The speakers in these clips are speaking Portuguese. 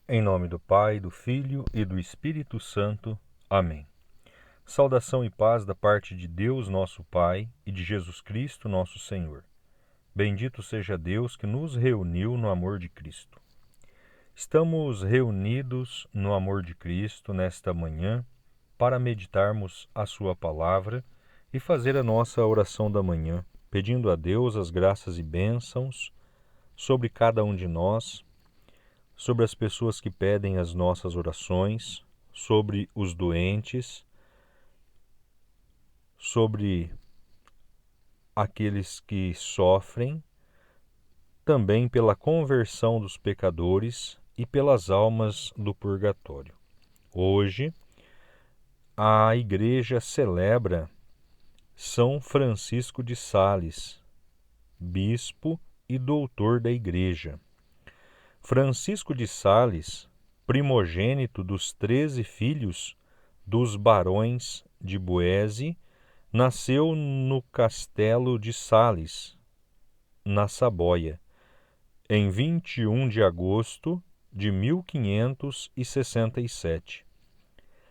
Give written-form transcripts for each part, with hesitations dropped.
Em nome do Pai, do Filho e do Espírito Santo. Amém. Saudação e paz da parte de Deus, nosso Pai, e de Jesus Cristo, nosso Senhor. Bendito seja Deus que nos reuniu no amor de Cristo. Estamos reunidos no amor de Cristo nesta manhã para meditarmos a Sua palavra e fazer a nossa oração da manhã, pedindo a Deus as graças e bênçãos sobre cada um de nós, sobre as pessoas que pedem as nossas orações, sobre os doentes, sobre aqueles que sofrem, também pela conversão dos pecadores e pelas almas do purgatório. Hoje, a Igreja celebra São Francisco de Sales, bispo e doutor da Igreja. Francisco de Sales, primogênito dos 13 filhos dos barões de Boese, nasceu no castelo de Sales, na Saboia, em 21 de agosto de 1567.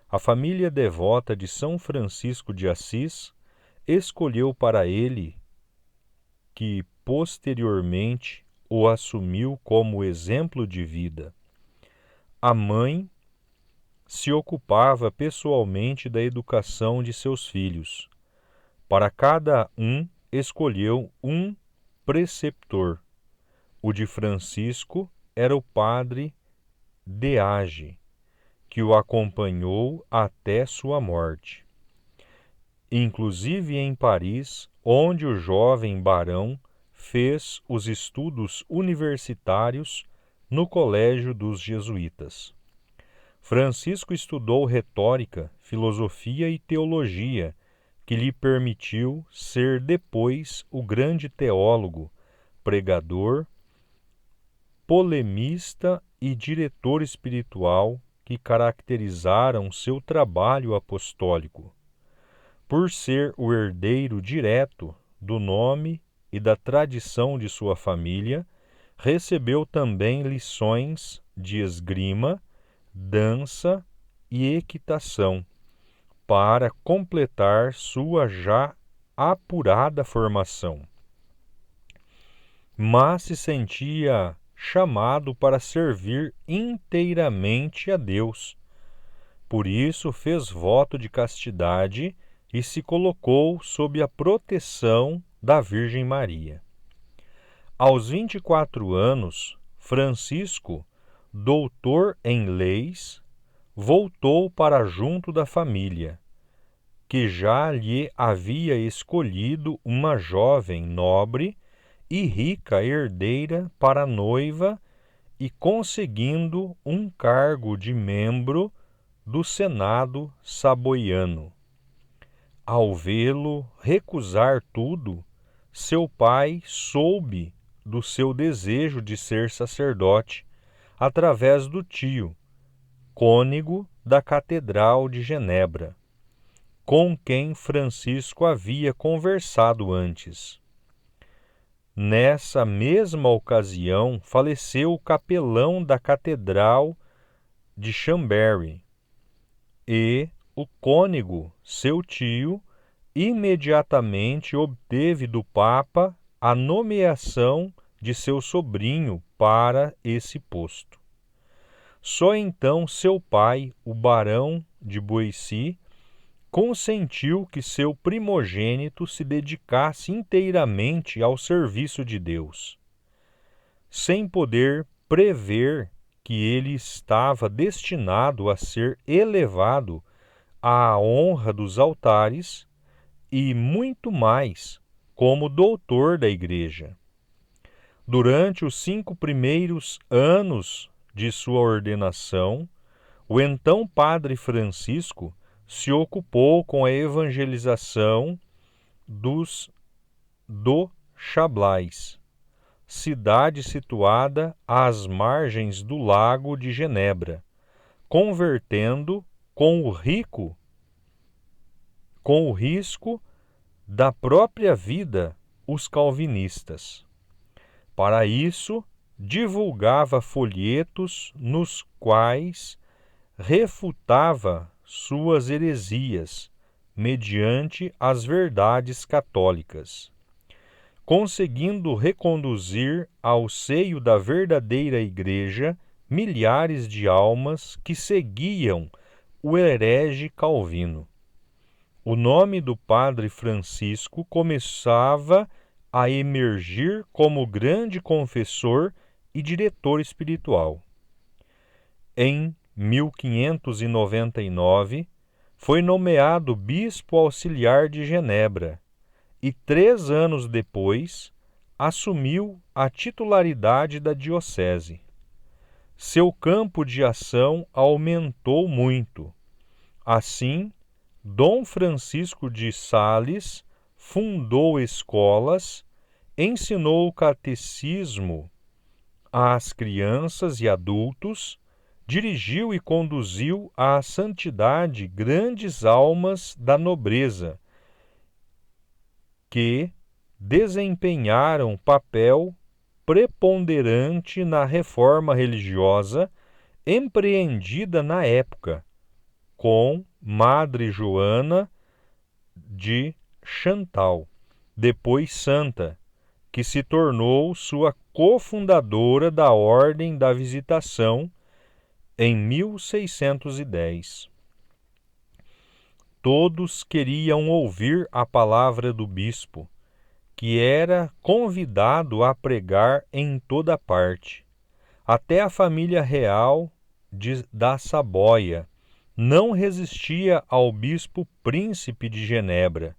A família devota de São Francisco de Assis escolheu para ele, que posteriormente o assumiu como exemplo de vida. A mãe se ocupava pessoalmente da educação de seus filhos. Para cada um escolheu um preceptor. O de Francisco era o padre Deage, que o acompanhou até sua morte. Inclusive em Paris, onde o jovem barão fez os estudos universitários no Colégio dos Jesuítas. Francisco estudou retórica, filosofia e teologia, que lhe permitiu ser depois o grande teólogo, pregador, polemista e diretor espiritual que caracterizaram seu trabalho apostólico. Por ser o herdeiro direto do nome e da tradição de sua família, recebeu também lições de esgrima, dança e equitação, para completar sua já apurada formação. Mas se sentia chamado para servir inteiramente a Deus. Por isso fez voto de castidade e se colocou sob a proteção da Virgem Maria. Aos 24 anos, Francisco, doutor em leis, voltou para junto da família, que já lhe havia escolhido uma jovem nobre e rica herdeira para noiva e conseguindo um cargo de membro do Senado saboiano. Ao vê-lo recusar tudo, seu pai soube do seu desejo de ser sacerdote através do tio, cônego da Catedral de Genebra, com quem Francisco havia conversado antes. Nessa mesma ocasião, faleceu o capelão da Catedral de Chambéry e o cônego, seu tio, imediatamente obteve do Papa a nomeação de seu sobrinho para esse posto. Só então seu pai, o barão de Boissy, consentiu que seu primogênito se dedicasse inteiramente ao serviço de Deus, sem poder prever que ele estava destinado a ser elevado à honra dos altares e muito mais como doutor da Igreja. Durante os 5 primeiros anos de sua ordenação, o então padre Francisco se ocupou com a evangelização do Chablais, cidade situada às margens do lago de Genebra, convertendo com o risco da própria vida os calvinistas. Para isso, divulgava folhetos nos quais refutava suas heresias mediante as verdades católicas, conseguindo reconduzir ao seio da verdadeira Igreja milhares de almas que seguiam o herege Calvino. O nome do padre Francisco começava a emergir como grande confessor e diretor espiritual. Em 1599, foi nomeado bispo auxiliar de Genebra e 3 anos depois assumiu a titularidade da diocese. Seu campo de ação aumentou muito. Assim, Dom Francisco de Sales fundou escolas, ensinou o catecismo às crianças e adultos, dirigiu e conduziu à santidade grandes almas da nobreza, que desempenharam papel preponderante na reforma religiosa empreendida na época, com Madre Joana de Chantal, depois santa, que se tornou sua cofundadora da Ordem da Visitação em 1610. Todos queriam ouvir a palavra do bispo, que era convidado a pregar em toda parte. Até a família real da Saboia não resistia ao bispo príncipe de Genebra,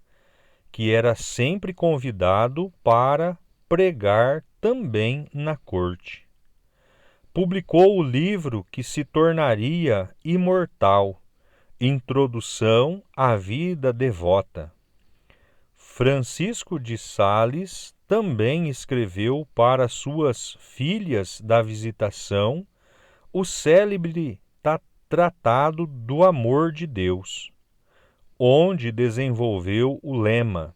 que era sempre convidado para pregar também na corte. Publicou o livro que se tornaria imortal, Introdução à Vida Devota. Francisco de Sales também escreveu para suas filhas da Visitação o célebre Tratado do Amor de Deus, onde desenvolveu o lema: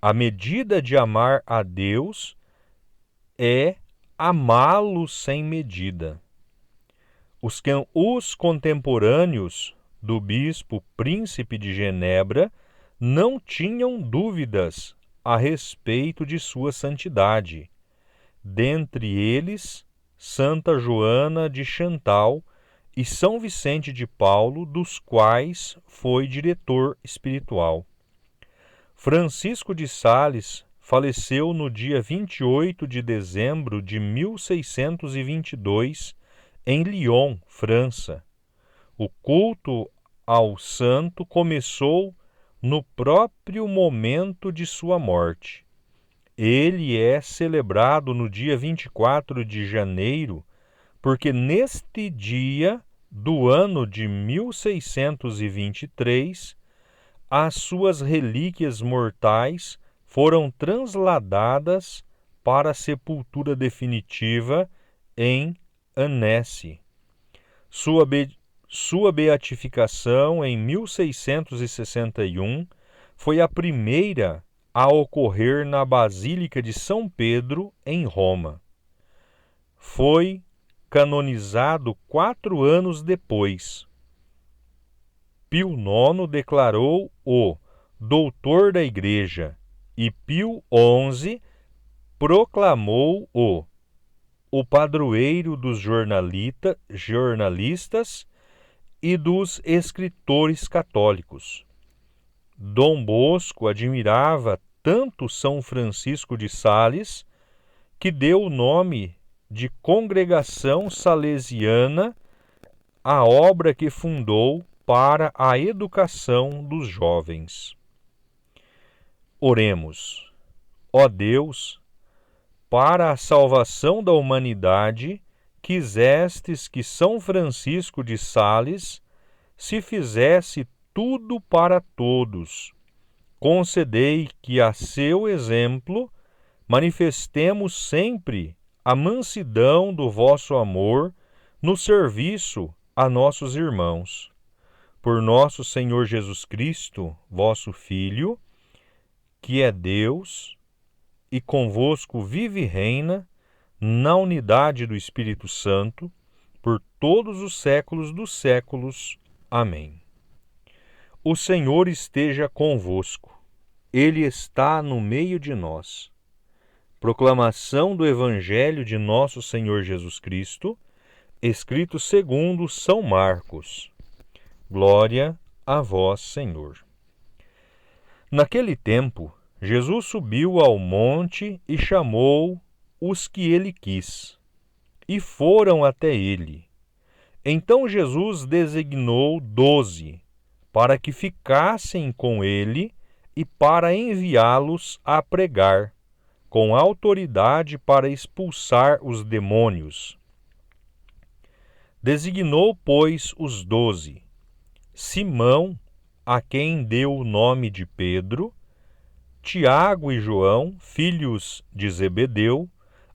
a medida de amar a Deus é amá-lo sem medida. Os contemporâneos do bispo príncipe de Genebra não tinham dúvidas a respeito de sua santidade. Dentre eles, Santa Joana de Chantal e São Vicente de Paulo, dos quais foi diretor espiritual. Francisco de Sales faleceu no dia 28 de dezembro de 1622, em Lyon, França. O culto ao santo começou no próprio momento de sua morte. Ele é celebrado no dia 24 de janeiro, porque neste dia do ano de 1623, as suas relíquias mortais foram transladadas para a sepultura definitiva em Annecy. Sua beatificação em 1661 foi a primeira a ocorrer na Basílica de São Pedro, em Roma. Foi canonizado 4 anos depois. Pio IX declarou o doutor da Igreja e Pio XI proclamou-o o padroeiro dos jornalistas e dos escritores católicos. Dom Bosco admirava tanto São Francisco de Sales que deu o nome de Congregação Salesiana à obra que fundou para a educação dos jovens. Oremos. Ó Deus, para a salvação da humanidade, quisestes que São Francisco de Sales se fizesse tudo para todos. Concedei que, a seu exemplo, manifestemos sempre a mansidão do vosso amor no serviço a nossos irmãos. Por nosso Senhor Jesus Cristo, vosso Filho, que é Deus, e convosco vive e reina, na unidade do Espírito Santo, por todos os séculos dos séculos. Amém. O Senhor esteja convosco. Ele está no meio de nós. Proclamação do Evangelho de nosso Senhor Jesus Cristo, escrito segundo São Marcos. Glória a vós, Senhor. Naquele tempo, Jesus subiu ao monte e chamou os que ele quis, e foram até ele. Então Jesus designou 12, para que ficassem com ele e para enviá-los a pregar, com autoridade para expulsar os demônios. Designou, pois, os 12, Simão, a quem deu o nome de Pedro, Tiago e João, filhos de Zebedeu,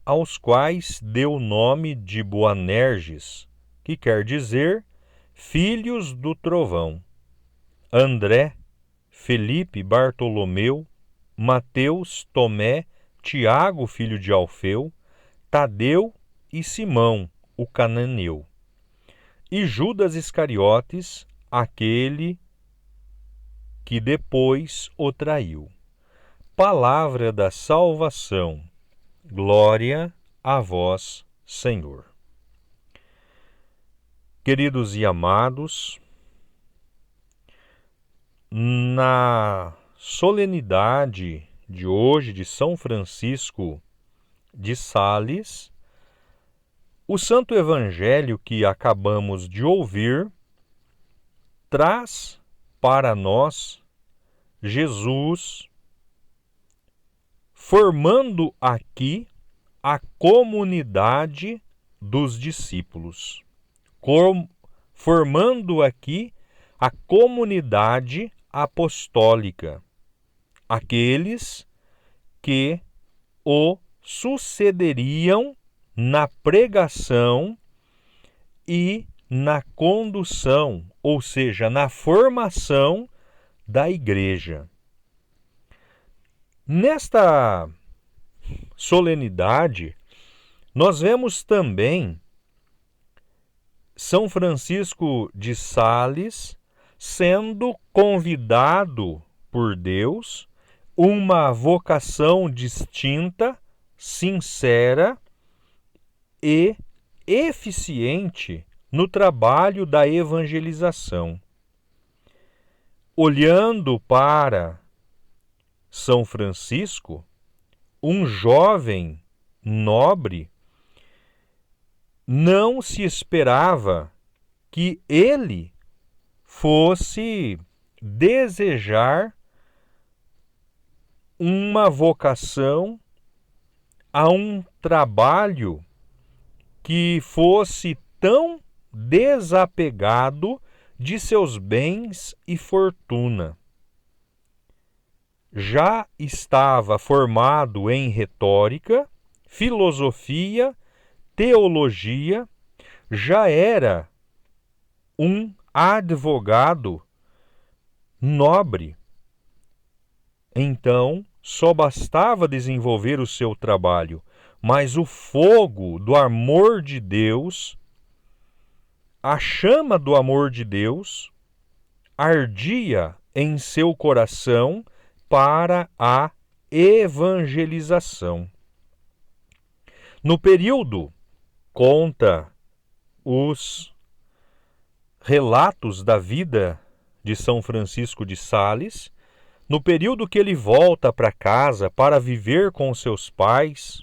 aos quais deu o nome de Boanerges, que quer dizer filhos do trovão, André, Felipe, Bartolomeu, Mateus, Tomé, Tiago, filho de Alfeu, Tadeu e Simão, o cananeu, e Judas Iscariotes, aquele que depois o traiu. Palavra da salvação. Glória a vós, Senhor. Queridos e amados, na solenidade de hoje de São Francisco de Sales, o Santo Evangelho que acabamos de ouvir traz para nós Jesus formando aqui a comunidade dos discípulos, formando aqui a comunidade apostólica, aqueles que o sucederiam na pregação e na condução, ou seja, na formação da igreja. Nesta solenidade, nós vemos também São Francisco de Sales sendo convidado por Deus, uma vocação distinta, sincera e eficiente no trabalho da evangelização. Olhando para São Francisco, um jovem nobre, não se esperava que ele fosse desejar uma vocação a um trabalho que fosse tão desapegado de seus bens e fortuna. Já estava formado em retórica, filosofia, teologia, já era um advogado nobre. Então, só bastava desenvolver o seu trabalho, mas o fogo do amor de Deus, a chama do amor de Deus, ardia em seu coração para a evangelização. No período, conta os relatos da vida de São Francisco de Sales, no período que ele volta para casa para viver com seus pais,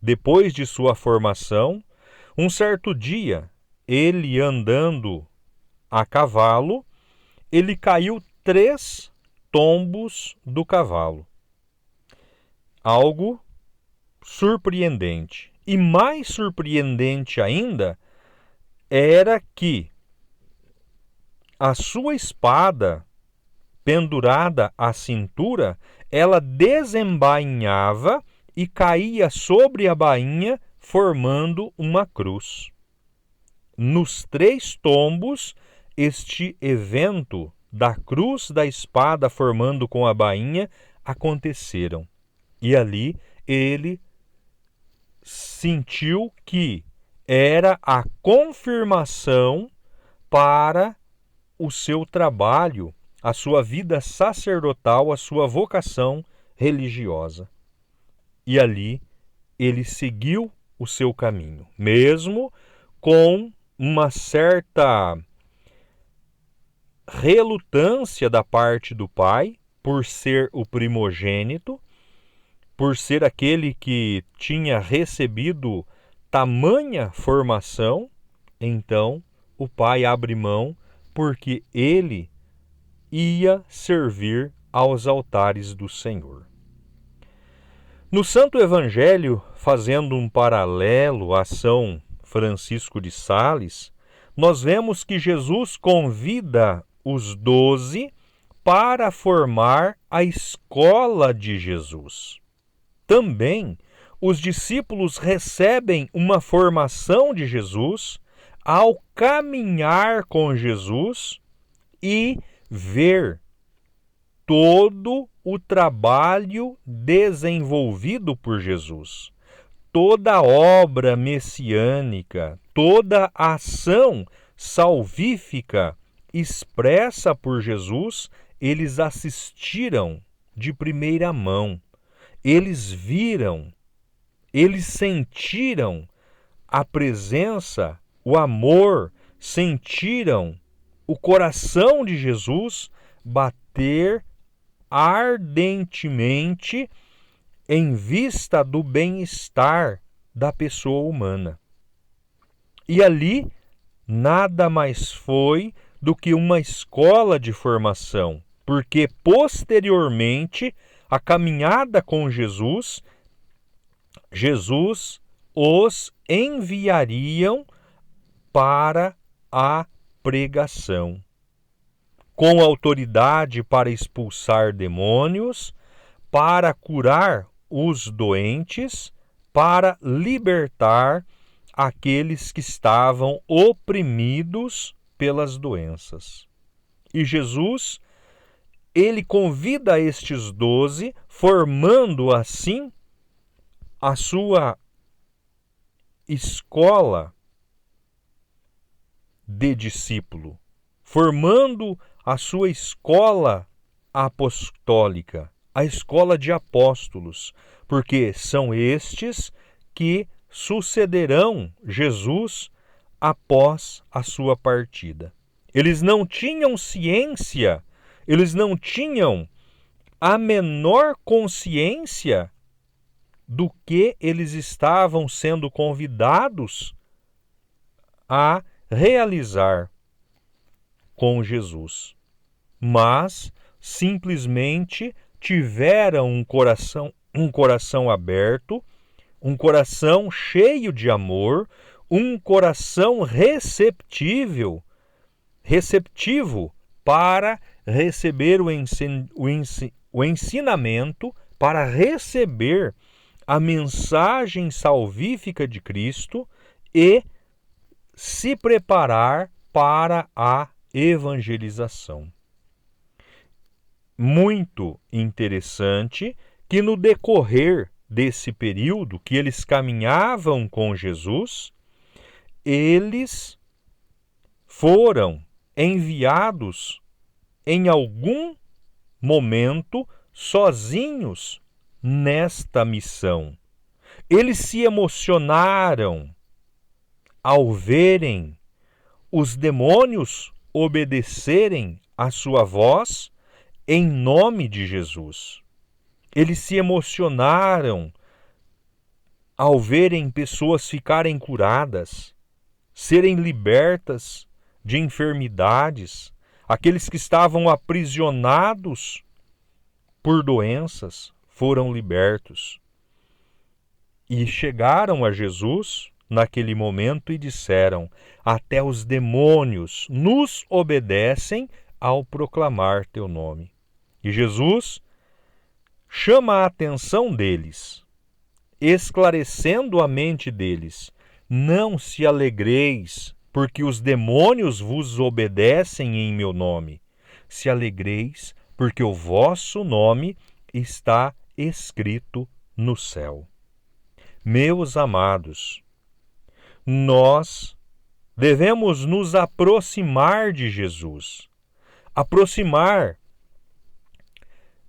depois de sua formação, um certo dia, ele andando a cavalo, ele caiu 3 tombos do cavalo. Algo surpreendente. E mais surpreendente ainda era que a sua espada, pendurada à cintura, ela desembainhava e caía sobre a bainha, formando uma cruz. Nos 3 tombos, este evento da cruz da espada formando com a bainha aconteceram. E ali ele sentiu que era a confirmação para o seu trabalho, a sua vida sacerdotal, a sua vocação religiosa. E ali ele seguiu o seu caminho, mesmo com uma certa relutância da parte do pai, por ser o primogênito, por ser aquele que tinha recebido tamanha formação. Então o pai abre mão porque ele ia servir aos altares do Senhor. No Santo Evangelho, fazendo um paralelo a São Francisco de Sales, nós vemos que Jesus convida os 12 para formar a escola de Jesus. Também os discípulos recebem uma formação de Jesus ao caminhar com Jesus e ver todo o trabalho desenvolvido por Jesus, toda a obra messiânica, toda a ação salvífica expressa por Jesus, eles assistiram de primeira mão, eles viram, eles sentiram a presença, o amor, sentiram o coração de Jesus bater ardentemente em vista do bem-estar da pessoa humana. E ali nada mais foi do que uma escola de formação, porque posteriormente a caminhada com Jesus os enviariam para a pregação, com autoridade para expulsar demônios, para curar os doentes, para libertar aqueles que estavam oprimidos pelas doenças. E Jesus, ele convida estes 12, formando assim a sua escola de discípulo, formando a sua escola apostólica, a escola de apóstolos, porque são estes que sucederão Jesus após a sua partida. Eles não tinham ciência, eles não tinham a menor consciência do que eles estavam sendo convidados a realizar com Jesus, mas simplesmente tiveram um coração aberto, um coração cheio de amor, um coração receptivo para receber o ensinamento, para receber a mensagem salvífica de Cristo e se preparar para a evangelização. Muito interessante que no decorrer desse período que eles caminhavam com Jesus, eles foram enviados em algum momento sozinhos nesta missão. Eles se emocionaram ao verem os demônios obedecerem à sua voz em nome de Jesus. Eles se emocionaram ao verem pessoas ficarem curadas, serem libertas de enfermidades, aqueles que estavam aprisionados por doenças foram libertos. E chegaram a Jesus naquele momento e disseram: até os demônios nos obedecem ao proclamar teu nome. E Jesus chama a atenção deles, esclarecendo a mente deles: não se alegreis, porque os demônios vos obedecem em meu nome. Se alegreis, porque o vosso nome está escrito no céu. Meus amados, nós devemos nos aproximar de Jesus, aproximar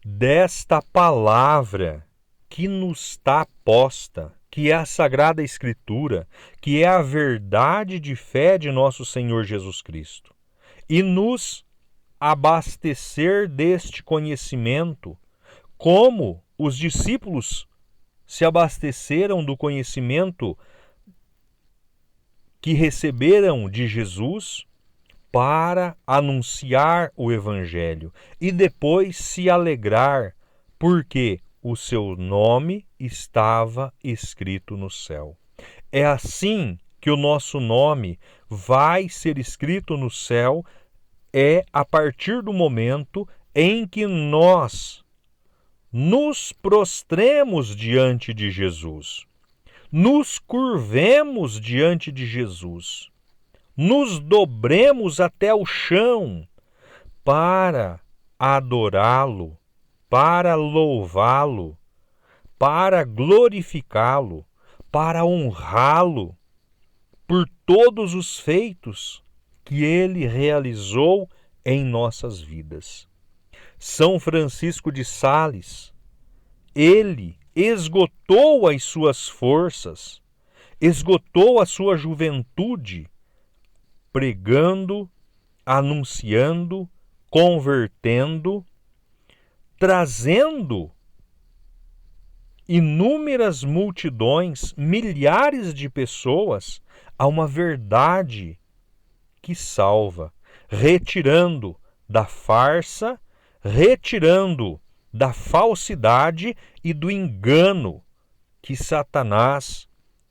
desta palavra que nos está posta, que é a Sagrada Escritura, que é a verdade de fé de nosso Senhor Jesus Cristo, e nos abastecer deste conhecimento, como os discípulos se abasteceram do conhecimento que receberam de Jesus para anunciar o Evangelho e depois se alegrar, porque o seu nome estava escrito no céu. É assim que o nosso nome vai ser escrito no céu, é a partir do momento em que nós nos prostremos diante de Jesus, nos curvemos diante de Jesus, nos dobremos até o chão para adorá-lo, para louvá-lo, para glorificá-lo, para honrá-lo por todos os feitos que ele realizou em nossas vidas. São Francisco de Sales, ele esgotou as suas forças, esgotou a sua juventude, pregando, anunciando, convertendo, trazendo inúmeras multidões, milhares de pessoas a uma verdade que salva, retirando da farsa, retirando da falsidade e do engano que Satanás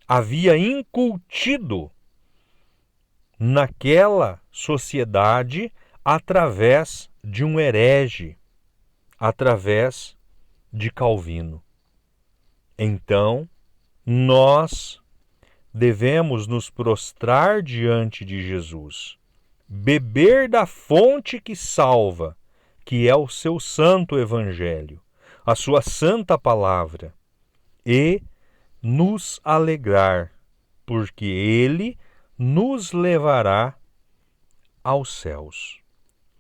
havia incutido naquela sociedade através de um herege, através de Calvino. Então, nós devemos nos prostrar diante de Jesus, beber da fonte que salva, que é o seu santo evangelho, a sua santa palavra, e nos alegrar, porque ele nos levará aos céus.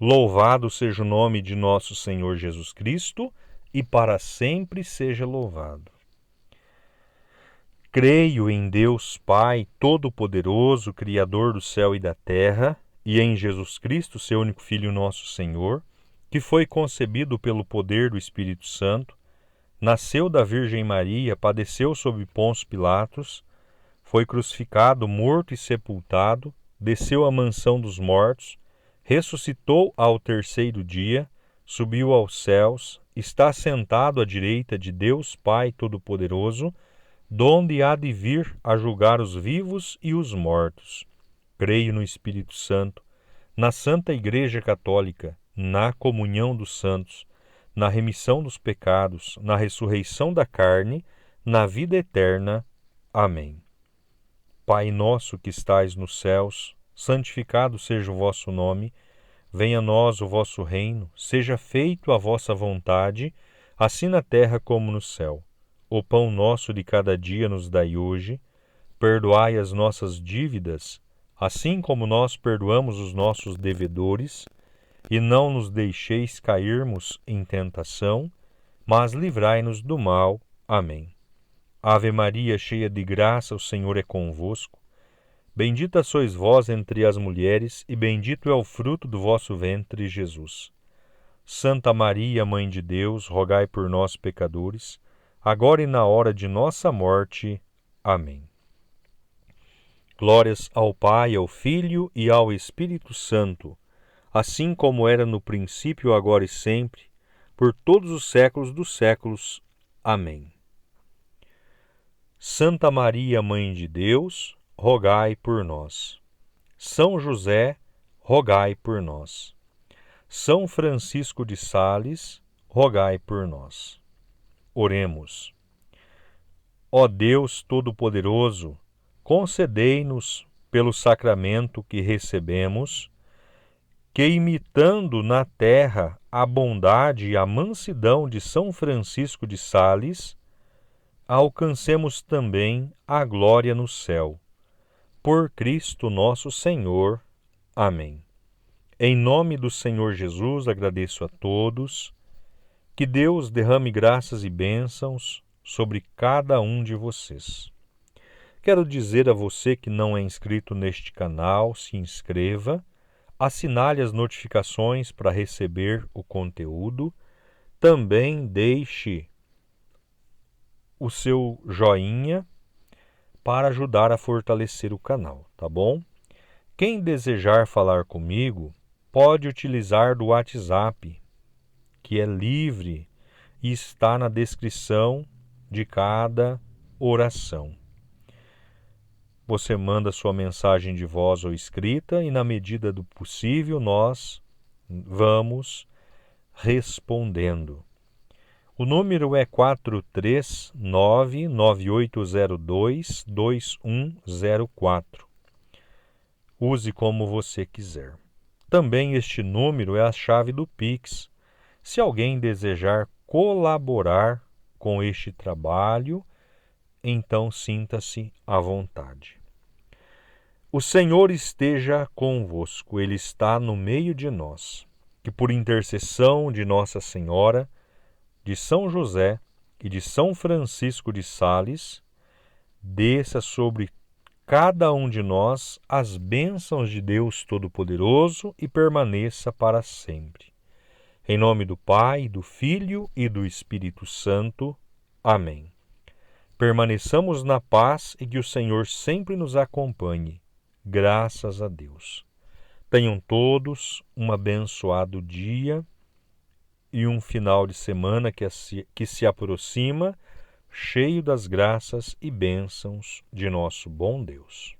Louvado seja o nome de nosso Senhor Jesus Cristo, e para sempre seja louvado. Creio em Deus Pai Todo-Poderoso, Criador do céu e da terra, e em Jesus Cristo, seu único Filho, nosso Senhor, que foi concebido pelo poder do Espírito Santo, nasceu da Virgem Maria, padeceu sob Pôncio Pilatos, foi crucificado, morto e sepultado, desceu à mansão dos mortos, ressuscitou ao terceiro dia, subiu aos céus, está sentado à direita de Deus Pai Todo-Poderoso, donde há de vir a julgar os vivos e os mortos. Creio no Espírito Santo, na Santa Igreja Católica, na comunhão dos santos, na remissão dos pecados, na ressurreição da carne, na vida eterna. Amém. Pai nosso que estais nos céus, santificado seja o vosso nome, venha a nós o vosso reino, seja feito a vossa vontade, assim na terra como no céu. O pão nosso de cada dia nos dai hoje, perdoai as nossas dívidas, assim como nós perdoamos os nossos devedores, e não nos deixeis cairmos em tentação, mas livrai-nos do mal. Amém. Ave Maria, cheia de graça, o Senhor é convosco. Bendita sois vós entre as mulheres, e bendito é o fruto do vosso ventre, Jesus. Santa Maria, Mãe de Deus, rogai por nós, pecadores, agora e na hora de nossa morte. Amém. Glórias ao Pai, ao Filho e ao Espírito Santo, assim como era no princípio, agora e sempre, por todos os séculos dos séculos. Amém. Santa Maria, Mãe de Deus, rogai por nós. São José, rogai por nós. São Francisco de Sales, rogai por nós. Oremos. Ó Deus Todo-Poderoso, concedei-nos, pelo sacramento que recebemos, que, imitando na terra a bondade e a mansidão de São Francisco de Sales, alcancemos também a glória no céu. Por Cristo nosso Senhor. Amém. Em nome do Senhor Jesus, agradeço a todos. Que Deus derrame graças e bênçãos sobre cada um de vocês. Quero dizer a você que não é inscrito neste canal, se inscreva, assinale as notificações para receber o conteúdo, também deixe o seu joinha para ajudar a fortalecer o canal, tá bom? Quem desejar falar comigo, pode utilizar do WhatsApp, que é livre e está na descrição de cada oração. Você manda sua mensagem de voz ou escrita e, na medida do possível, nós vamos respondendo. O número é 439-9802-2104. Use como você quiser. Também este número é a chave do Pix. Se alguém desejar colaborar com este trabalho, então sinta-se à vontade. O Senhor esteja convosco, Ele está no meio de nós. Que por intercessão de Nossa Senhora, de São José e de São Francisco de Sales, desça sobre cada um de nós as bênçãos de Deus Todo-Poderoso e permaneça para sempre. Em nome do Pai, do Filho e do Espírito Santo. Amém. Permaneçamos na paz e que o Senhor sempre nos acompanhe. Graças a Deus. Tenham todos um abençoado dia e um final de semana que se aproxima, cheio das graças e bênçãos de nosso bom Deus.